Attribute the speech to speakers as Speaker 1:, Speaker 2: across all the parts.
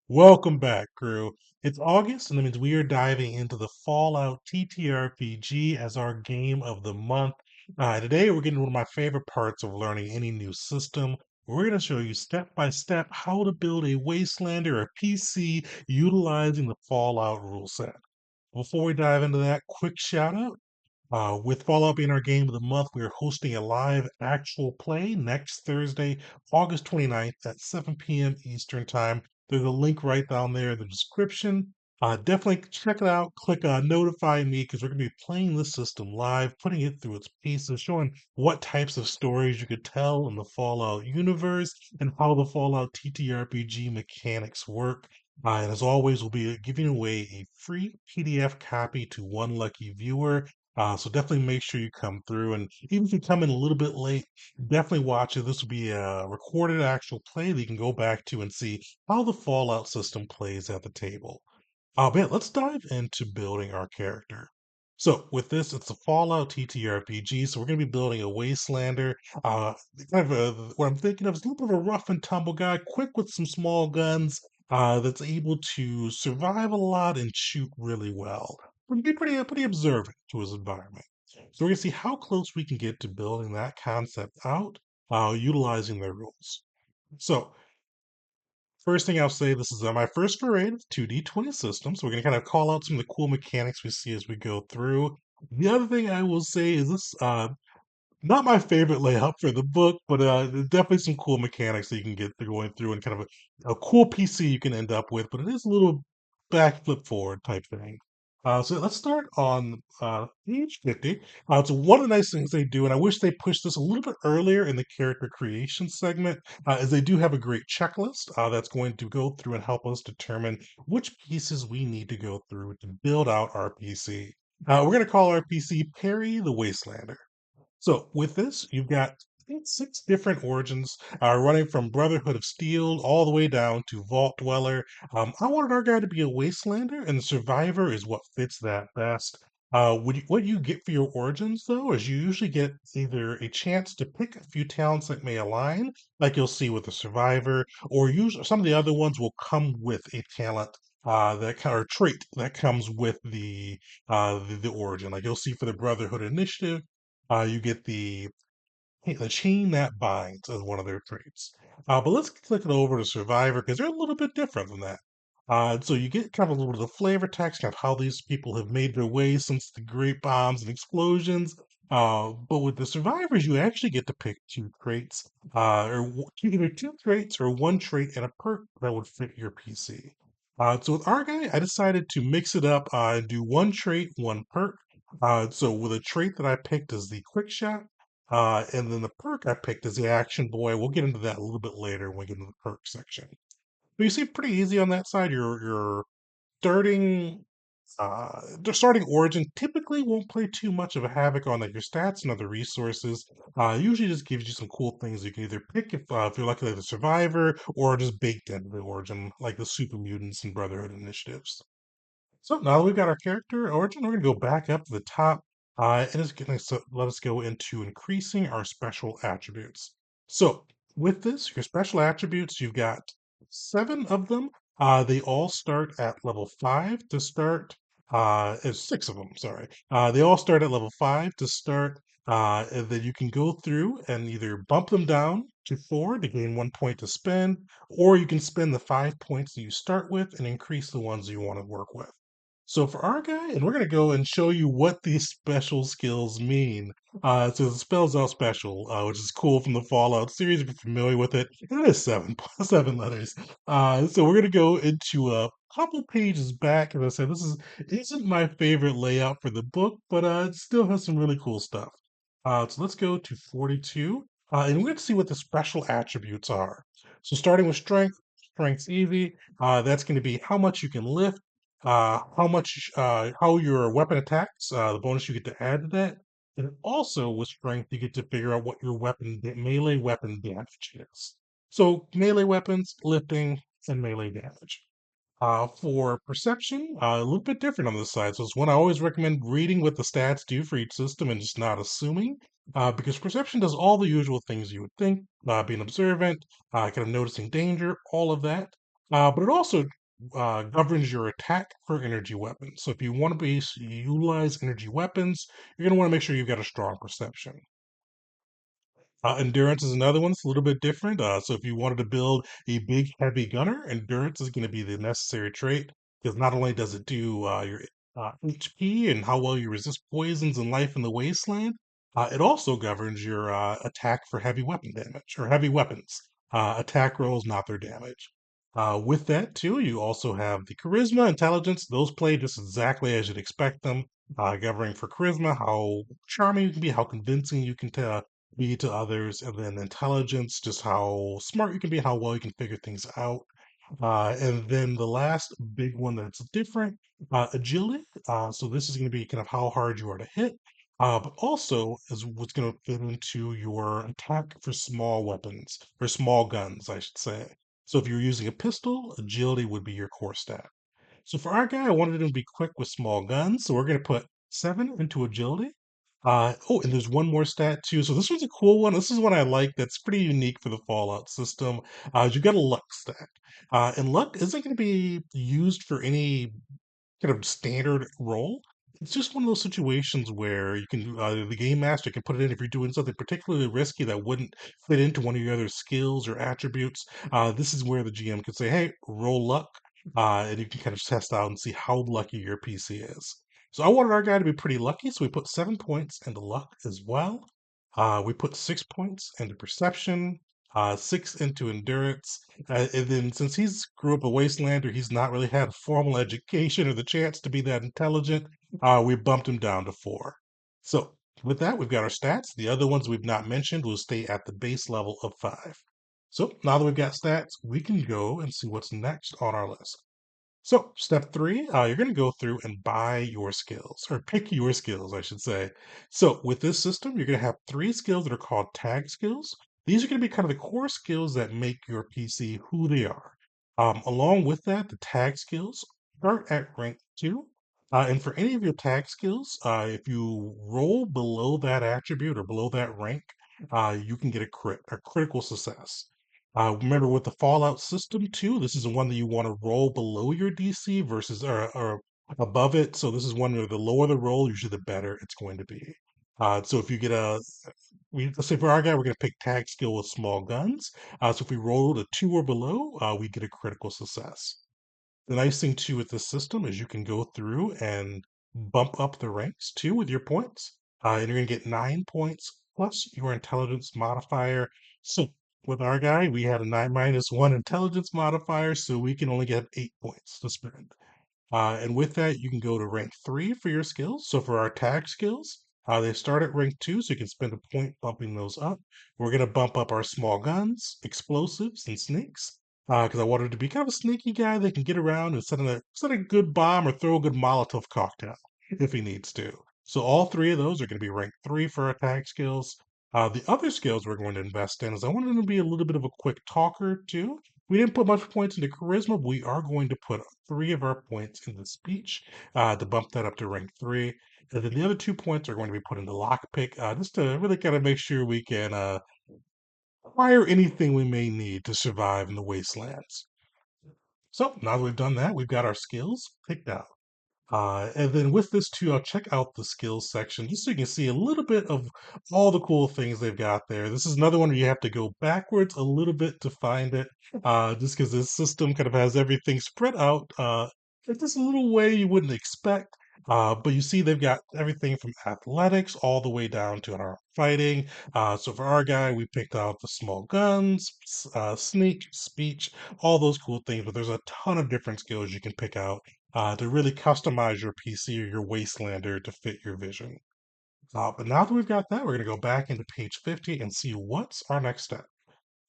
Speaker 1: Welcome back, crew. It's August, and that means we are diving into the Fallout TTRPG as our game of the month. Today, we're getting one of my favorite parts of learning any new system. We're going to show you step by step how to build a Wastelander or PC utilizing the Fallout rule set. Before we dive into that, quick shout out. With Fallout being our game of the month, we are hosting a live actual play next Thursday, August 29th at 7 p.m. Eastern Time. There's a link right down there in the description. Definitely check it out. Click notify me because we're going to be playing this system live, putting it through its pieces, showing what types of stories you could tell in the Fallout universe and how the Fallout TTRPG mechanics work. And as always, we'll be giving away a free PDF copy to one lucky viewer. So definitely make sure you come through. And even if you come in a little bit late, definitely watch it. This will be a recorded actual play that you can go back to and see how the Fallout system plays at the table. But let's dive into building our character. So with this, it's a Fallout TTRPG. So we're going to be building a Wastelander. Uh, what I'm thinking of is a little bit of a rough and tumble guy, quick with some small guns, that's able to survive a lot and shoot really well. We're be pretty observant to his environment. So we're going to see how close we can get to building that concept out, utilizing their rules. So first thing I'll say, this is my first foray into 2D20 systems. So we're going to kind of call out some of the cool mechanics we see as we go through. The other thing I will say is this not my favorite layout for the book, but there's definitely some cool mechanics that you can get going through and kind of a cool PC you can end up with, but it is a little backflip forward type thing. So let's start on page 50. So one of the nice things they do, and I wish they pushed this a little bit earlier in the character creation segment, is they do have a great checklist that's going to go through and help us determine which pieces we need to go through to build out our PC. We're going to call our PC Perry the Wastelander. So with this, you've got I think, six different origins, running from Brotherhood of Steel all the way down to Vault Dweller. I wanted our guy to be a Wastelander, and the Survivor is what fits that best. What you get for your origins, though, is you usually get either a chance to pick a few talents that may align, like you'll see with the Survivor, or usually some of the other ones will come with a talent or trait that comes with the origin. Like you'll see for the Brotherhood Initiative, you get the chain that binds as one of their traits. But let's click it over to Survivor because they're a little bit different than that. So you get kind of a little bit of the flavor text, kind of how these people have made their way since the great bombs and explosions. But with the survivors, you actually get to pick two traits, either two traits or one trait and a perk that would fit your PC. So with our guy, I decided to mix it up and do one trait, one perk. So with a trait that I picked as the quick shot, and then the perk I picked is the Action Boy. We'll get into that a little bit later when we get into the perk section. But you see, pretty easy on that side. Your starting the starting origin typically won't play too much of a havoc on like your stats and other resources. Usually just gives you some cool things you can either pick if you're lucky like the survivor or just baked into the origin like the super mutants and brotherhood initiatives. So now that we've got our character origin, we're going to go back up to the top and it's going to let us go into increasing our special attributes. So with this, your special attributes, you've got seven of them. They all start at level five to start. There's six of them, sorry. They all start at level five to start. And then you can go through and either bump them down to four to gain 1 point to spend, or you can spend the 5 points that you start with and increase the ones you want to work with. So for our guy, and we're going to go and show you what these special skills mean. So it spells out special, which is cool from the Fallout series. If you're familiar with it, it is seven seven letters. So we're going to go into a couple pages back. As I said, this isn't my favorite layout for the book, but it still has some really cool stuff. So let's go to 42, and we're going to see what the special attributes are. So starting with strength, strength's easy. That's going to be how much you can lift, how your weapon attacks, the bonus you get to add to that. And also with strength, you get to figure out what your melee weapon damage is. So melee weapons, lifting, and melee damage. For perception, a little bit different on this side. So it's one I always recommend reading what the stats do for each system and just not assuming. Because perception does all the usual things you would think, being observant, kind of noticing danger, all of that. But it also governs your attack for energy weapons. So if you want to utilize energy weapons, you're going to want to make sure you've got a strong perception. Endurance is another one. It's a little bit different. So if you wanted to build a big, heavy gunner, endurance is going to be the necessary trait because not only does it do your HP and how well you resist poisons and life in the wasteland, it also governs your attack for heavy weapon damage or heavy weapons. Attack rolls, not their damage. With that too, you also have the charisma, intelligence. Those play just exactly as you'd expect them. Governing for charisma, how charming you can be, how convincing you can be to others, and then intelligence, just how smart you can be, how well you can figure things out. And then the last big one that's different, agility. So this is going to be kind of how hard you are to hit, but also is what's going to fit into your attack for small weapons, or small guns, I should say. So if you're using a pistol, agility would be your core stat. So for our guy, I wanted him to be quick with small guns. So we're going to put 7 into agility. Oh, and there's one more stat too. So this one's a cool one. This is one I like that's pretty unique for the Fallout system. You got a luck stat. And luck isn't going to be used for any kind of standard role. It's just one of those situations where you can the game master can put it in if you're doing something particularly risky that wouldn't fit into one of your other skills or attributes. This is where the GM can say, "Hey, roll luck," and you can kind of test out and see how lucky your PC is. So I wanted our guy to be pretty lucky, so we put 7 points into luck as well. We put 6 points into perception, 6 into endurance, and then since he's grew up a wastelander, he's not really had a formal education or the chance to be that intelligent. We bumped him down to 4. So with that, we've got our stats. The other ones we've not mentioned will stay at the base level of 5. So now that we've got stats, we can go and see what's next on our list. So, step three, you're going to go through and buy your skills, or pick your skills, I should say. So, with this system, you're going to have 3 skills that are called tag skills. These are going to be kind of the core skills that make your PC who they are. Along with that, the tag skills start at rank 2. And for any of your tag skills, if you roll below that attribute or below that rank, you can get a critical success. Remember with the Fallout system too, this is the one that you want to roll below your DC versus or above it. So this is one where the lower the roll, usually the better it's going to be. So if you get let's say for our guy, we're going to pick tag skill with small guns. So if we roll a 2 or below, we get a critical success. The nice thing too with this system is you can go through and bump up the ranks too with your points. And you're going to get 9 points plus your intelligence modifier. So with our guy, we had a 9 - 1 intelligence modifier, so we can only get 8 points to spend. And with that, you can go to rank 3 for your skills. So for our tag skills, they start at rank 2, so you can spend a point bumping those up. We're going to bump up our small guns, explosives, and sneaks. Because I wanted to be kind of a sneaky guy that can get around and set a good bomb or throw a good Molotov cocktail if he needs to. So all 3 of those are going to be rank 3 for our tag skills. The other skills we're going to invest in is I wanted him to be a little bit of a quick talker too. We didn't put much points into charisma, but we are going to put 3 of our points into speech to bump that up to rank 3. And then the other 2 points are going to be put into lockpick just to really kind of make sure we can acquire anything we may need to survive in the wastelands. So now that we've done that, we've got our skills picked out. And then with this too, I'll check out the skills section just so you can see a little bit of all the cool things they've got there. This is another one where you have to go backwards a little bit to find it, just because this system kind of has everything spread out in just a little way you wouldn't expect. But you see, they've got everything from athletics all the way down to our fighting. So for our guy, we picked out the small guns, sneak, speech, all those cool things. But there's a ton of different skills you can pick out to really customize your PC or your Wastelander to fit your vision. But now that we've got that, we're going to go back into page 50 and see what's our next step.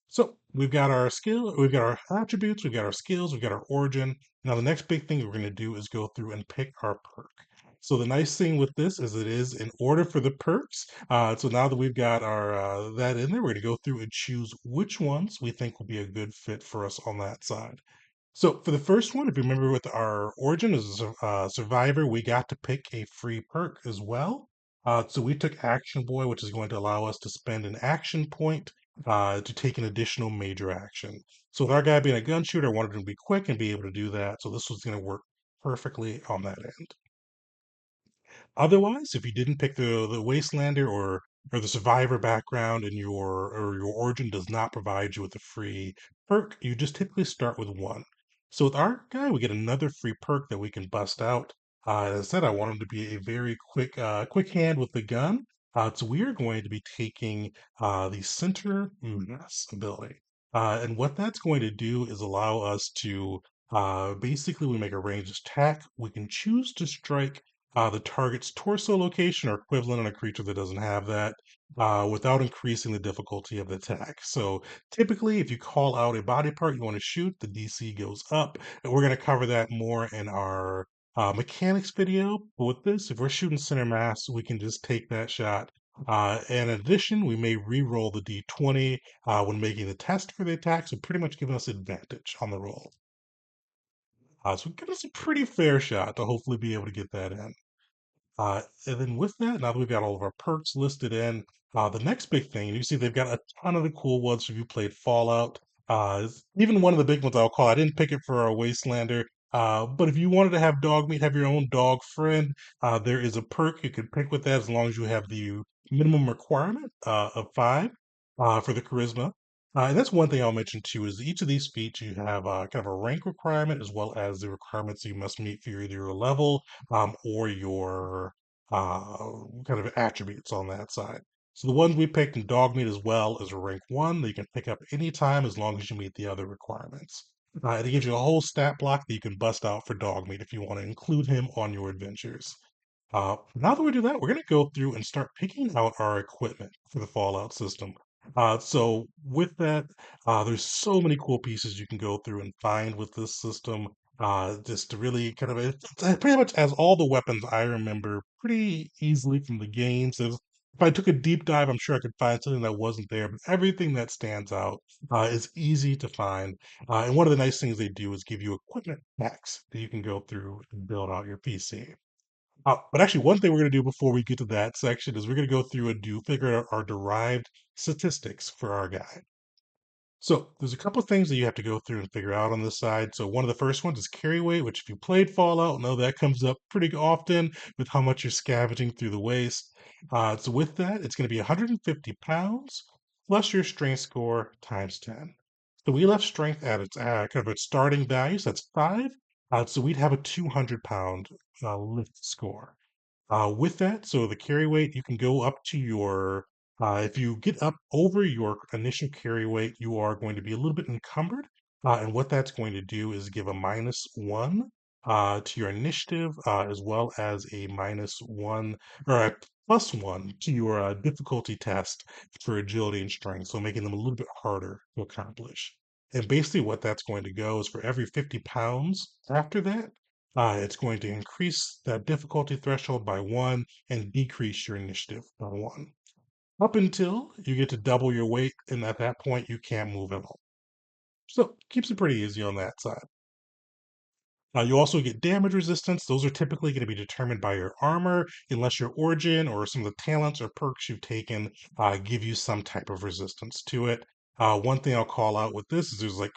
Speaker 1: So we've got our skill, we've got our attributes, we've got our skills, we've got our origin. Now the next big thing we're going to do is go through and pick our perk. So the nice thing with this is it is in order for the perks. So now that we've got our that in there, we're going to go through and choose which ones we think will be a good fit for us on that side. So for the first one, if you remember with our origin as a survivor, we got to pick a free perk as well. So we took Action Boy, which is going to allow us to spend an action point to take an additional major action. So with our guy being a gun shooter, I wanted him to be quick and be able to do that. So this was going to work perfectly on that end. Otherwise, if you didn't pick the Wastelander or the Survivor background and your origin does not provide you with a free perk, you just typically start with one. So with our guy, we get another free perk that we can bust out. As I said, I want him to be a very quick hand with the gun. So we are going to be taking the Center Mass ability, and what that's going to do is allow us to basically we make a ranged attack. We can choose to strike the target's torso location or equivalent on a creature that doesn't have that without increasing the difficulty of the attack. So typically, if you call out a body part you want to shoot, the DC goes up. And we're going to cover that more in our mechanics video. But with this, if we're shooting center mass, we can just take that shot. And in addition, we may re-roll the d20 when making the test for the attack, so pretty much giving us advantage on the roll. So give us a pretty fair shot to hopefully be able to get that in. And then with that, now that we've got all of our perks listed in, the next big thing, and you see they've got a ton of the cool ones if you played Fallout. Even one of the big ones I'll call, I didn't pick it for our Wastelander, but if you wanted to have dog meat, have your own dog friend, there is a perk you can pick with that as long as you have the minimum requirement of 5 for the charisma. And that's one thing I'll mention too is each of these feats you have kind of a rank requirement as well as the requirements you must meet for either your level or your uh, kind of attributes on that side. So the ones we picked in dog meat as well is a rank 1 that you can pick up anytime as long as you meet the other requirements. It gives you a whole stat block that you can bust out for dog meat if you want to include him on your adventures. Now that we do that, we're going to go through and start picking out our equipment for the Fallout system. So with that, there's so many cool pieces you can go through and find with this system. Just to really kind of it pretty much has all the weapons I remember pretty easily from the games. If I took a deep dive, I'm sure I could find something that wasn't there, but everything that stands out is easy to find. And one of the nice things they do is give you equipment packs that you can go through and build out your PC. But actually, one thing we're going to do before we get to that section is we're going to go through and do figure out our derived statistics for our guy. So there's a couple of things that you have to go through and figure out on this side. So one of the first ones is carry weight, which if you played Fallout, know that comes up pretty often with how much you're scavenging through the waste. So with that, it's going to be 150 pounds plus your strength score times 10. So we left strength at its kind of its starting value, so that's 5. So we'd have a 200-pound lift score. With that, so the carry weight, you can go up to your, if you get up over your initial carry weight, you are going to be a little bit encumbered. And what that's going to do is give a -1 to your initiative, as well as a -1 or a +1 to your difficulty test for agility and strength. So making them a little bit harder to accomplish. And basically, what that's going to go is for every 50 pounds after that, it's going to increase that difficulty threshold by 1 and decrease your initiative by 1. Up until you get to double your weight, and at that point, you can't move at all. So, keeps it pretty easy on that side. You also get damage resistance. Those are typically going to be determined by your armor, unless your origin or some of the talents or perks you've taken give you some type of resistance to it. One thing I'll call out with this is there's like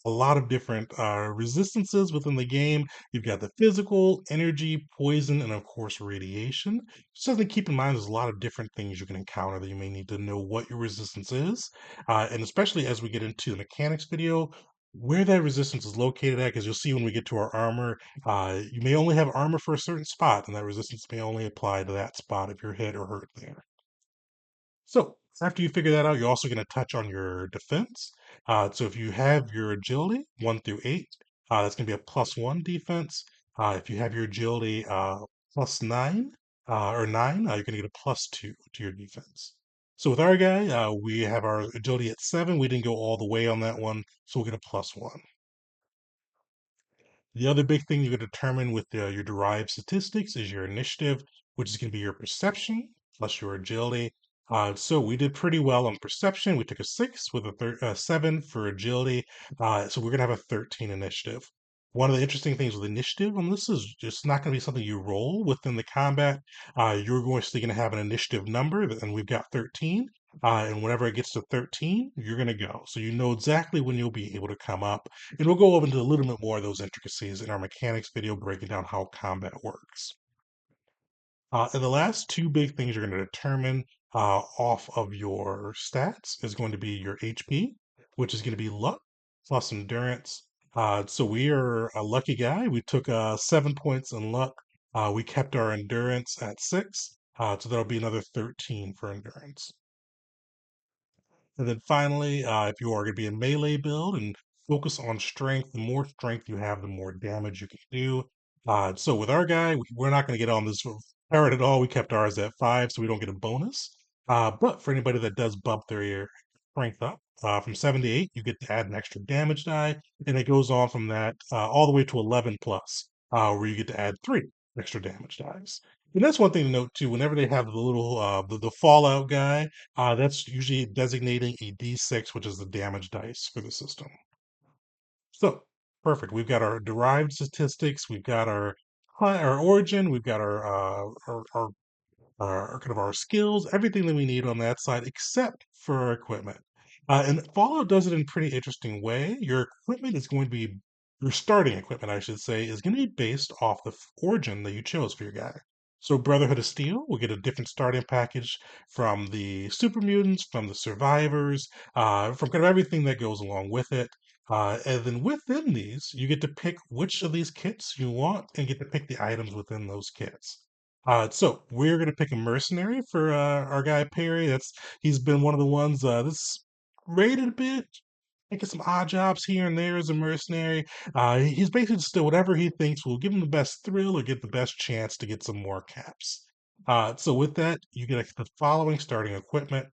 Speaker 1: a lot of different resistances within the game. You've got the physical, energy, poison, and of course radiation. Just something to keep in mind, there's a lot of different things you can encounter that you may need to know what your resistance is. And especially as we get into the mechanics video, where that resistance is located at, because you'll see when we get to our armor, you may only have armor for a certain spot, and that resistance may only apply to that spot if you're hit or hurt there. So after you figure that out, you're also going to touch on your defense. So if you have your agility 1 through 8, that's going to be a +1 defense. If you have your agility +9 or 9, you're going to get a +2 to your defense. So with our guy, we have our agility at 7. We didn't go all the way on that one, so we'll get a +1. The other big thing you can determine with your derived statistics is your initiative, which is going to be your perception plus your agility. So we did pretty well on perception. We took a 6 with a 7 for agility. So we're going to have a 13 initiative. One of the interesting things with initiative on this is just not going to be something you roll within the combat. You're going to have an initiative number, and we've got 13. And whenever it gets to 13, you're going to go. So you know exactly when you'll be able to come up. And we'll go over into a little bit more of those intricacies in our mechanics video, breaking down how combat works. And the last two big things you're going to determine off of your stats is going to be your HP, which is going to be luck plus endurance. So we are a lucky guy. We took 7 points in luck. We kept our endurance at 6. So that'll be another 13 for endurance. And then finally, if you are going to be a melee build and focus on strength, the more strength you have, the more damage you can do. So with our guy, we're not going to get on this parrot at all. We kept ours at 5, so we don't get a bonus. But for anybody that does bump their strength up from 7 to 8, you get to add an extra damage die, and it goes on from that all the way to 11 plus, where you get to add 3 extra damage dies. And that's one thing to note too. Whenever they have the little the Fallout guy, that's usually designating a D6, which is the damage dice for the system. So, perfect. We've got our derived statistics, we've got our origin, we've got our kind of our skills, everything that we need on that side, except for our equipment. And Fallout does it in a pretty interesting way. Your equipment is going to be your starting equipment, I should say, is going to be based off the origin that you chose for your guy. So Brotherhood of Steel will get a different starting package from the super mutants, from the survivors, from kind of everything that goes along with it. And then within these, you get to pick which of these kits you want and get to pick the items within those kits. So we're gonna pick a mercenary for our guy Perry. He's been one of the ones that's rated a bit, taking some odd jobs here and there as a mercenary. He's basically just do whatever he thinks will give him the best thrill or get the best chance to get some more caps. So with that, you get the following starting equipment: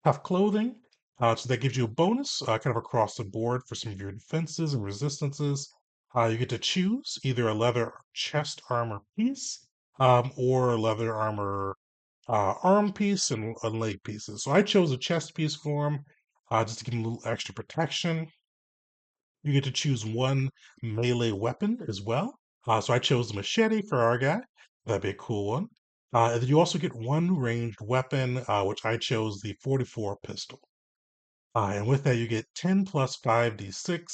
Speaker 1: tough clothing. So that gives you a bonus kind of across the board for some of your defenses and resistances. You get to choose either a leather chest armor piece or a leather armor arm piece and leg pieces. So I chose a chest piece for him just to give him a little extra protection. You get to choose one melee weapon as well. So I chose the machete for our guy. That'd be a cool one. And then you also get one ranged weapon, which I chose the 44 pistol. And with that, you get 10 plus 5d6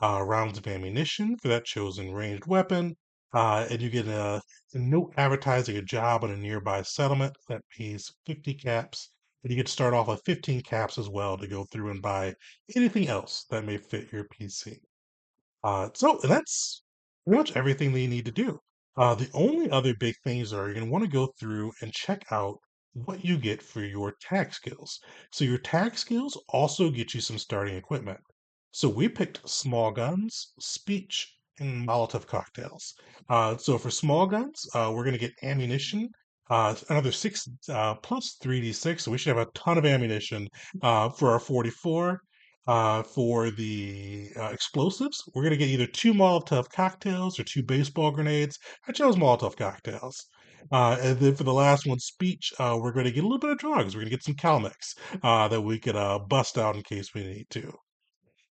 Speaker 1: rounds of ammunition for that chosen ranged weapon. And you get a note advertising a job on a nearby settlement that pays 50 caps. And you get to start off with 15 caps as well to go through and buy anything else that may fit your PC. So that's pretty much everything that you need to do. The only other big things are you're going to want to go through and check out what you get for your tag skills. So your tag skills also get you some starting equipment. So we picked small guns, speech, and Molotov cocktails. So for small guns, we're going to get ammunition. Another 6 plus 3d6, so we should have a ton of ammunition for our 44. For the explosives, we're going to get either 2 Molotov cocktails or 2 baseball grenades. I chose Molotov cocktails. And then for the last one, speech, we're going to get a little bit of drugs. We're going to get some Calmex that we could bust out in case we need to.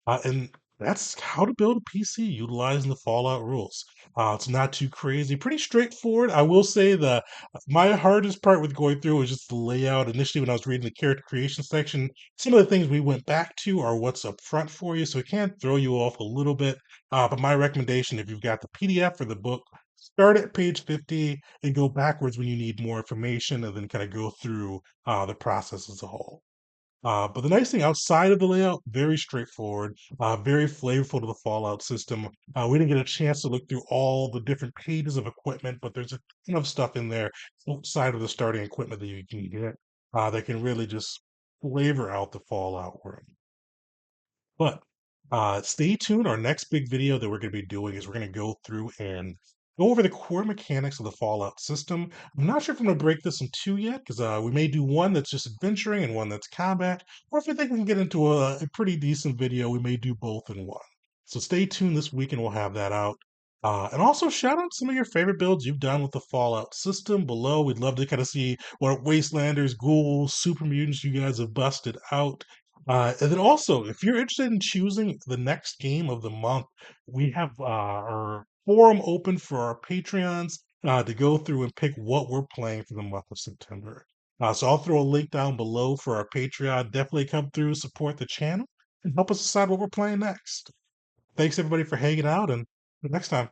Speaker 1: And that's how to build a PC utilizing the Fallout rules. It's not too crazy, pretty straightforward. I will say my hardest part with going through was just the layout. Initially, when I was reading the character creation section, some of the things we went back to are what's up front for you, so it can throw you off a little bit. But my recommendation, if you've got the PDF or the book, start at page 50 and go backwards when you need more information, and then kind of go through the process as a whole. But the nice thing outside of the layout, very straightforward, very flavorful to the Fallout system. We didn't get a chance to look through all the different pages of equipment, but there's a ton of stuff in there outside of the starting equipment that you can get that can really just flavor out the Fallout world. But stay tuned. Our next big video that we're going to be doing is we're going to go through and go over the core mechanics of the Fallout system. I'm not sure if I'm going to break this in two yet, because we may do one that's just adventuring and one that's combat, or if I think we can get into a pretty decent video, we may do both in one. So stay tuned this week and we'll have that out. And also shout out some of your favorite builds you've done with the Fallout system below. We'd love to kind of see what Wastelanders, ghouls, super mutants you guys have busted out. And then also, if you're interested in choosing the next game of the month, we have our forum open for our Patreons to go through and pick what we're playing for the month of September. So I'll throw a link down below for our Patreon. Definitely come through, support the channel, and help us decide what we're playing next. Thanks everybody for hanging out, and next time.